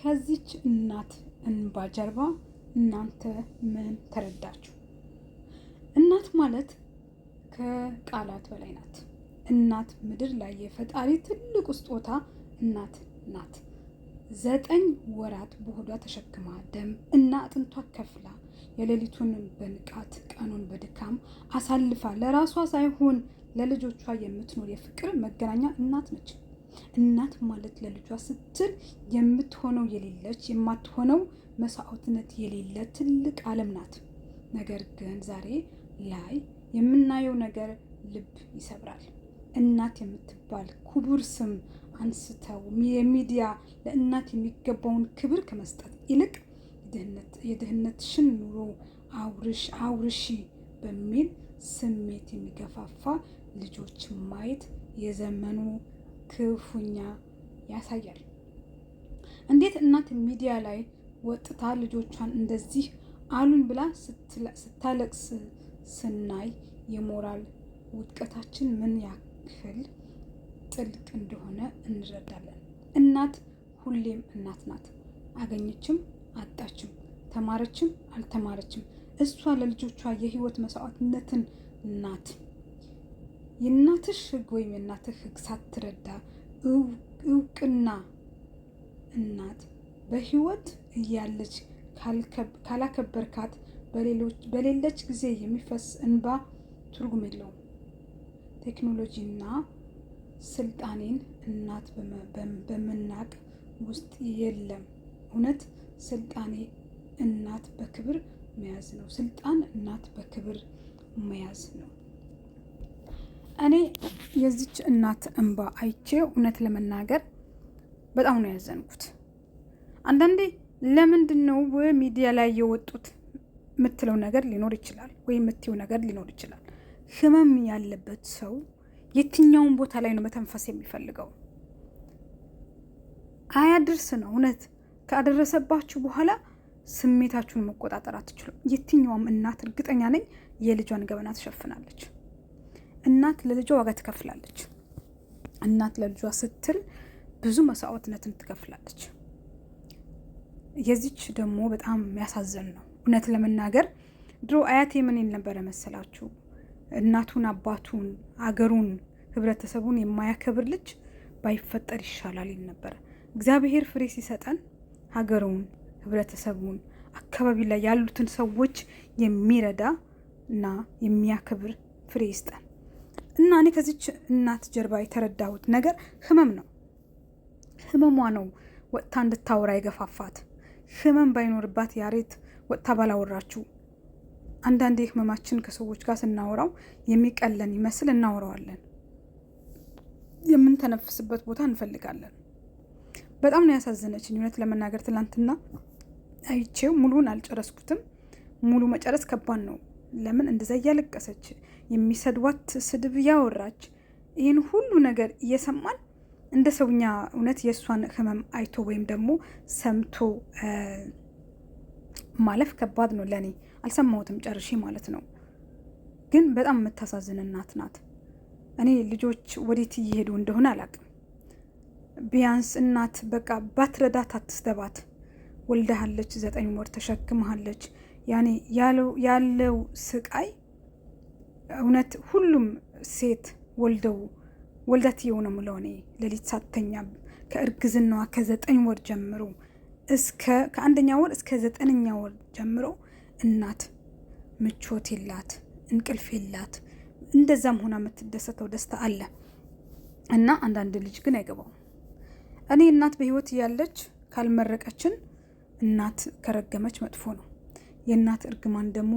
ከዚች እናት እንባ ጀርባ እናንተ ምን ተረዳችሁ? እናት ማለት ከቃላት በላይ ናት። እናት ምድር ላይ የፈጣሪ ትልቁ ስጦታ እናት ናት። 9 ወራት በሆዷ ተሸክማ ደም እና አጥንቷ ከፍላ የሌሊቱን በንቃት ቀኑን በድካም አሳልፋ ለራሷ ሳይሆን ለልጆቿ የምትኖር የፍቅር መገናኛ እናት ነች። እናት ማለት ለልጇ ስትል የምትሆነው የሌለች የማትሆነው መስዋዕትነት የሌለ ትልቅ ዓለም ናት። ነገር ግን ዛሬ ላይ የምናየው ነገር ልብ ይሰብራል። እናት የምትባል ክቡር ስም አንስተው የሚዲያ ለእናት የሚገባውን ክብር ከመስጠት ይልቅ የድህነትሽን ኑሮ አውርሺ በሚል ስሜት የሚገፋፋ ልጆች ማየት የዘመኑ ክፉኛ ያሳያል። እንዴት እናት ሚዲያ ላይ ወጥታ ልጆቿን እንደዚህ አሉን ብላ ስታለቅስ ስናይ የሞራል ውድቀታችን ምን ያክል ጥልቅ እንደሆነ እንረዳለን። እናት ሁሌም እናት ናት። አገኘችም አጣችም፣ ተማረችም አልተማረችም፣ እሷ ለልጆቿ የህይወት መስዋዕትነትን ናት። የእናትሽ ህግ ወይም የእናትህ ህግ ሳትረዳ እውቅና እናት በህይወት እያለች ካላከበርካት በሌለች ጊዜ የሚፈስ እንባ ትርጉም የለውም። ቴክኖሎጂና ስልጣኔን እናት በመናቅ ውስጥ የለም። እውነት ስልጣኔ እናት በክብር መያዝ ነው። ስልጣን እናት በክብር መያዝ ነው። እኔ የዚች እናት እንባ አይቼ እውነት ለመናገር በጣም ነው ያዘንኩት። አንዳንዴ ለምንድን ነው ሚዲያ ላይ የወጡት የምትለው ነገር ሊኖር ይችላል፣ ወይም የምትይው ነገር ሊኖር ይችላል። ህመም ያለበት ሰው የትኛውን ቦታ ላይ ነው መተንፈስ የሚፈልገው? አያድርስ ነው። እውነት ካደረሰባችሁ በኋላ ስሜታችሁን መቆጣጠር አትችሉም። የትኛውም እናት እርግጠኛ ነኝ የልጇን ገበና ትሸፍናለች። እናት ለልጇ ዋጋ ትከፍላለች። እናት ለልጇ ስትል ብዙ መስዋዕትነትን ትከፍላለች። የዚች ደግሞ በጣም የሚያሳዝን ነው። እውነት ለመናገር ድሮ አያቴ ምን ይል ነበረ መሰላችሁ? እናቱን፣ አባቱን፣ አገሩን፣ ህብረተሰቡን የማያከብር ልጅ ባይፈጠር ይሻላል ይል ነበረ። እግዚአብሔር ፍሬ ሲሰጠን ሀገሩን፣ ህብረተሰቡን፣ አካባቢ ላይ ያሉትን ሰዎች የሚረዳ እና የሚያከብር ፍሬ ይስጠን እና እኔ ከዚች እናት ጀርባ የተረዳሁት ነገር ህመም ነው። ህመሟ ነው ወጥታ እንድታወራ የገፋፋት። ህመም ባይኖርባት ያሬት ወጥታ ባላወራችሁ። አንዳንዴ ህመማችን ከሰዎች ጋር ስናወራው የሚቀለን ይመስል እናወራዋለን። የምንተነፍስበት ቦታ እንፈልጋለን። በጣም ነው ያሳዘነችኝ እውነት ለመናገር። ትላንትና አይቼው ሙሉን አልጨረስኩትም። ሙሉ መጨረስ ከባድ ነው። ለምን እንደዛ እያለቀሰች የሚሰድዋት ስድብ ያወራች ይህን ሁሉ ነገር እየሰማን እንደ ሰውኛ እውነት የእሷን ህመም አይቶ ወይም ደግሞ ሰምቶ ማለፍ ከባድ ነው ለእኔ። አልሰማሁትም ጨርሼ ማለት ነው። ግን በጣም የምታሳዝን እናት ናት። እኔ ልጆች ወዴት እየሄዱ እንደሆነ አላውቅም። ቢያንስ እናት በቃ ባትረዳት አትስደባት። ወልዳሃለች፣ 9 ወር ተሸክመሃለች። ያኔ ያለው ስቃይ እውነት ሁሉም ሴት ወልዳት የሆነ ምለው እኔ ሌሊት ሳተኛ ከእርግዝናዋ ከ9 ወር ጀምሮ ከ1ኛ ወር እስከ 9ኛ ወር ጀምሮ እናት ምቾት የላት፣ እንቅልፍ የላት። እንደዛም ሆና የምትደሰተው ደስታ አለ እና አንዳንድ ልጅ ግን አይገባውም። እኔ እናት በህይወት ያለች ካልመረቀችን እናት ከረገመች መጥፎ ነው። የእናት እርግማን ደግሞ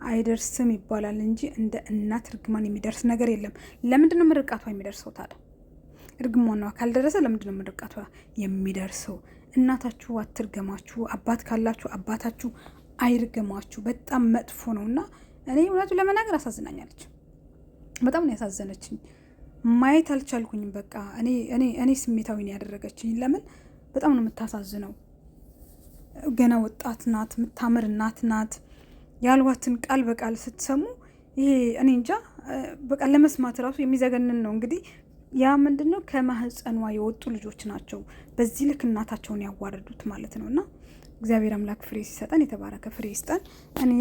አይደርስም ይባላል እንጂ እንደ እናት እርግማን የሚደርስ ነገር የለም። ለምንድነው ምርቃቷ የሚደርሰው ታዲያ? እርግማኗ ካልደረሰ ለምንድነው ምርቃቷ የሚደርሰው? እናታችሁ አትርገማችሁ። አባት ካላችሁ አባታችሁ አይርገማችሁ። በጣም መጥፎ ነው እና እኔ እውነቱ ለመናገር አሳዝናኛለች። በጣም ነው ያሳዘነችኝ። ማየት አልቻልኩኝም። በቃ እኔ ስሜታዊ ነው ያደረገችኝ። ለምን በጣም ነው የምታሳዝነው። ገና ወጣት ናት፣ የምታምር እናት ናት። ያልዋትን ቃል በቃል ስትሰሙ ይሄ እኔ እንጃ በቃ ለመስማት ራሱ የሚዘገንን ነው። እንግዲህ ያ ምንድን ነው ከማህፀኗ የወጡ ልጆች ናቸው በዚህ ልክ እናታቸውን ያዋረዱት ማለት ነው። እና እግዚአብሔር አምላክ ፍሬ ሲሰጠን የተባረከ ፍሬ ይስጠን። እኔ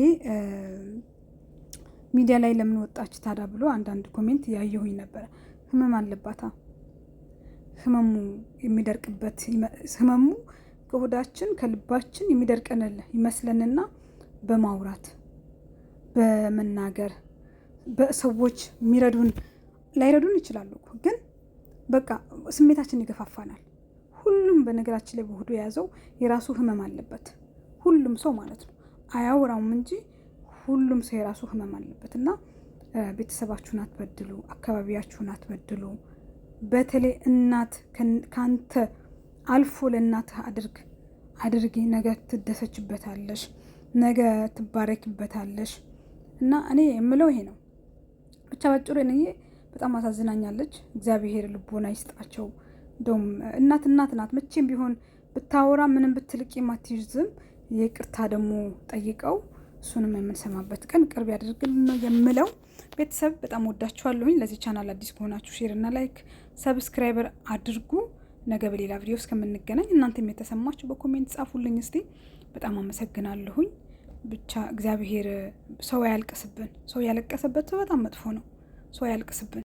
ሚዲያ ላይ ለምን ወጣች ታዳ ብሎ አንዳንድ ኮሜንት ያየሁኝ ነበረ። ህመም አለባታ። ህመሙ የሚደርቅበት ህመሙ ከሆዳችን ከልባችን የሚደርቀንል ይመስለንና በማውራት በመናገር በሰዎች የሚረዱን ላይረዱን ይችላሉ እኮ ግን በቃ ስሜታችን ይገፋፋናል። ሁሉም በነገራችን ላይ በሆዱ የያዘው የራሱ ህመም አለበት። ሁሉም ሰው ማለት ነው አያወራውም እንጂ ሁሉም ሰው የራሱ ህመም አለበት። እና ቤተሰባችሁን አትበድሉ፣ አካባቢያችሁን አትበድሉ። በተለይ እናት ካንተ አልፎ ለእናትህ አድርጊ። ነገ ትደሰችበታለሽ፣ ነገ ትባረክበታለሽ። እና እኔ የምለው ይሄ ነው። ብቻ ባጭሩ እኔ በጣም አሳዝናኛለች። እግዚአብሔር ልቦና ይስጣቸው። እንደውም እናት ናት። መቼም ቢሆን ብታወራ ምንም ብትልቂ ማትይዝም። ይቅርታ ደግሞ ጠይቀው እሱንም የምንሰማበት ቀን ቅርብ ያደርግልን ነው የምለው። ቤተሰብ በጣም ወዳችኋለሁኝ። ለዚህ ቻናል አዲስ ከሆናችሁ ሼር እና ላይክ ሰብስክራይበር አድርጉ። ነገ በሌላ ቪዲዮ እስከምንገናኝ እናንተም የተሰማችሁ በኮሜንት ጻፉልኝ እስቲ። በጣም አመሰግናለሁኝ። ብቻ እግዚአብሔር ሰው ያልቅስብን። ሰው ያለቀሰበት በጣም መጥፎ ነው። ሰው ያልቅስብን።